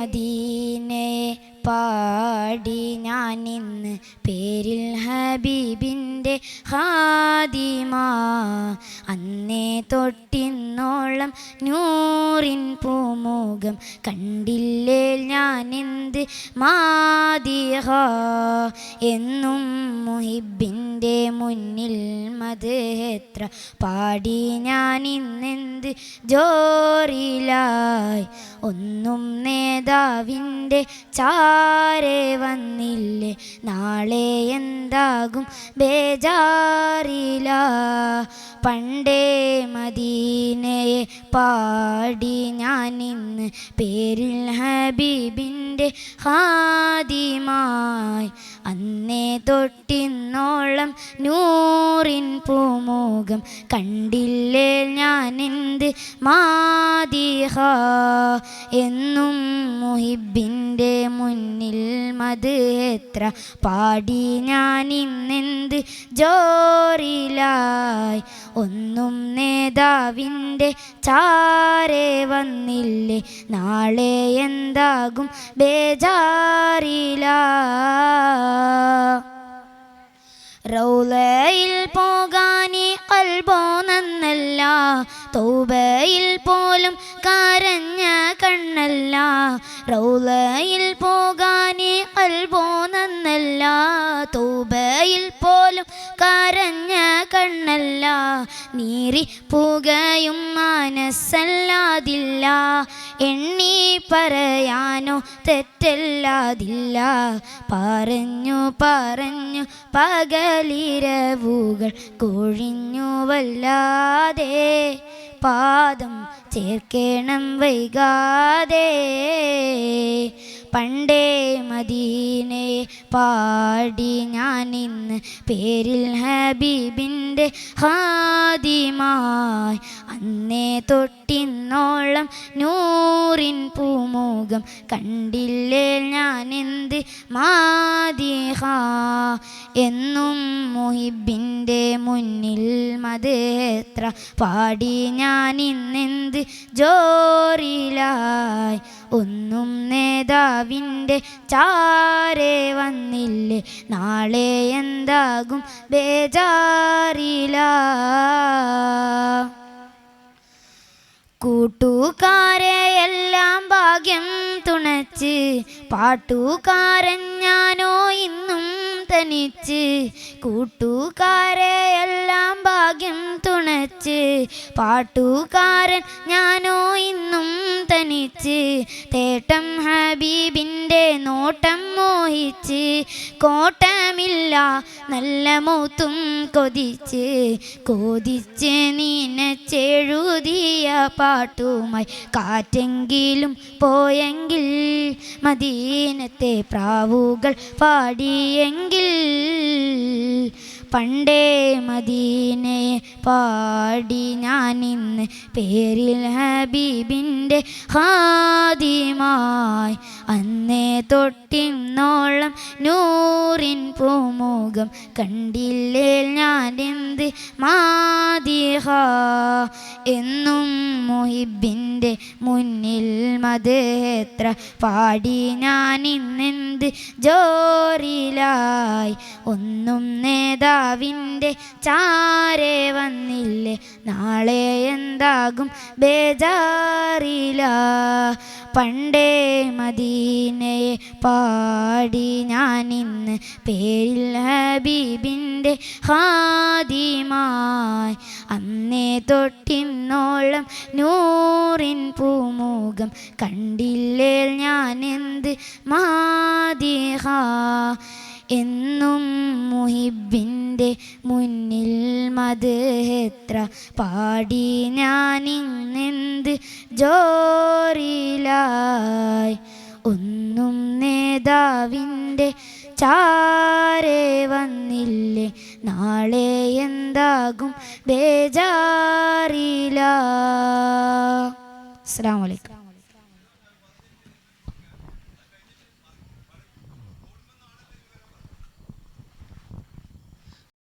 മദീനയെ പാടി ഞാനിന്ന് പേരിൽ ഹബീബിൻ്റെ ഖാദിമ. അന്നേ തൊട്ടിന്നോളം നൂറിൻ പൂമുഖം കണ്ടില്ലേ ഞാനെന്ത് മാദിഹ. എന്നും മുഹിബിൻ്റെ മുന്നിൽ മദ്ഹെത്ര പാടി ഞാനിന്നെന്ത് ജോറിലായി. ഒന്നും നേതാവിൻ്റെ ചാരെ വന്നില്ലേ, നാളെ എന്താകും ബേജാറില. പണ്ടേ മദീനയെ പാടി ഞാനിന്ന് പേരിൽ ഹബീബിൻ്റെ ഖാദിമായി. അന്നേ തൊട്ടിന്നോളം നൂറിൻ പൂമുഖം കണ്ടില്ലേ ഞാനെന്ത് മാദിഹ. എന്നും മുഹിബിൻ്റെ മുന്നിൽ മദ്ഹെത്ര പാടി ഞാനിന്നെന്ത് ജോറിലായി. ഒന്നും നേതാവിൻ്റെ ചാരെ വന്നില്ലേ, നാളെ എന്താകും ബേജാറില. റൗളയിൽ പോകാനേ ഖൽബോ നന്നല്ല, തൗബയിൽ പോലും കരഞ്ഞ കണ്ണല്ല. റൗളയിൽ പോകാനേ ഖൽബോ നന്നല്ല, തൗബയിൽ പോലും കരഞ്ഞ കണ്ണല്ല. നീറി പുകയും മനസ്സല്ലാതില്ല, എണ്ണി പറയാനോ തെറ്റല്ലാതില്ല. പറഞ്ഞു പറഞ്ഞു പകലിരവുകൾ കൊഴിഞ്ഞു വല്ലാതെ, പാദം ചേർക്കണം വൈകാതെ. പണ്ടേ മദീനയെ പാടി ഞാനിന്ന് പേരിൽ ഹബീബിൻ്റെ ഖാദിമായി. അന്നേ തൊട്ടിന്നോളം നൂറിൻ പൂമുഖം കണ്ടില്ലേ ഞാനെന്ത് മാദിഹ. എന്നും മുഹിബിൻ്റെ മുന്നിൽ മദ്ഹെത്ര പാടി ഞാനിന്നെന്ത് ജോറിലായി. ഒന്നും നേതാവിൻ്റെ ചാരെ വന്നില്ലേ, നാളെ എന്താകും ബേജാറില. കൂട്ടുകാരെയെല്ലാം ഭാഗ്യം തുണച്ച്, പാട്ടുകാരൻ ഞാനോ ഇന്നും തനിച്ച്. കൂട്ടുകാരെയെല്ലാം ഭാഗ്യം തുണച്ച്, പാട്ടുകാരൻ ഞാനോ ഇന്നും തനിച്ച്. തേട്ടം ഹബീബിൻ്റെ നോട്ടം മോഹിച്ച്, കോട്ടമില്ല നല്ല മൗത്തും കൊതിച്ച്. കൊതിച്ച് നീനച്ചെഴുതിയ പാട്ടുമായി കാറ്റെങ്കിലും പോയെങ്കിൽ, മദീനത്തെ പ്രാവുകൾ പാടിയെങ്കിൽ. പണ്ടേ മദീനയെ പാടി ഞാനിന്ന് പേരിൽ ഹബീബിൻ്റെ ഖാദിമായി. അന്നേ തൊട്ടിന്നോളം നൂറിൻ പൂമുഖം കണ്ടില്ലേ ഞാനെന്ത് മാദിഹ. എന്നും മുഹിബിൻ്റെ മുന്നിൽ മദ്ഹെത്ര പാടി ഞാനിന്നെന്ത് ജോറിലായി. ഒന്നും നേതാവിൻ്റെ ചാരെ വന്നില്ലേ, നാളെ എന്താകും ബേജാറില. പണ്ടേ മദീനയെ പാടി ഞാനിന്ന് പേരിൽ ഹബീബിൻ്റെ ഖാദിമായി. അന്നേ തൊട്ടിന്നോളം നൂറിൻ പൂമുഖം കണ്ടില്ലേ ഞാനെന്ത് മാദിഹ. എന്നും മുഹിബിൻ്റെ മുന്നിൽ മദ്ഹെത്ര പാടി ഞാനിന്നെന്ത് ജോറിലായി. ഒന്നും നേതാവിൻ്റെ ചാരെ വന്നില്ലേ, നാളെ എന്താകും ബേജാറില. അസ്സലാമു അലൈക്കും.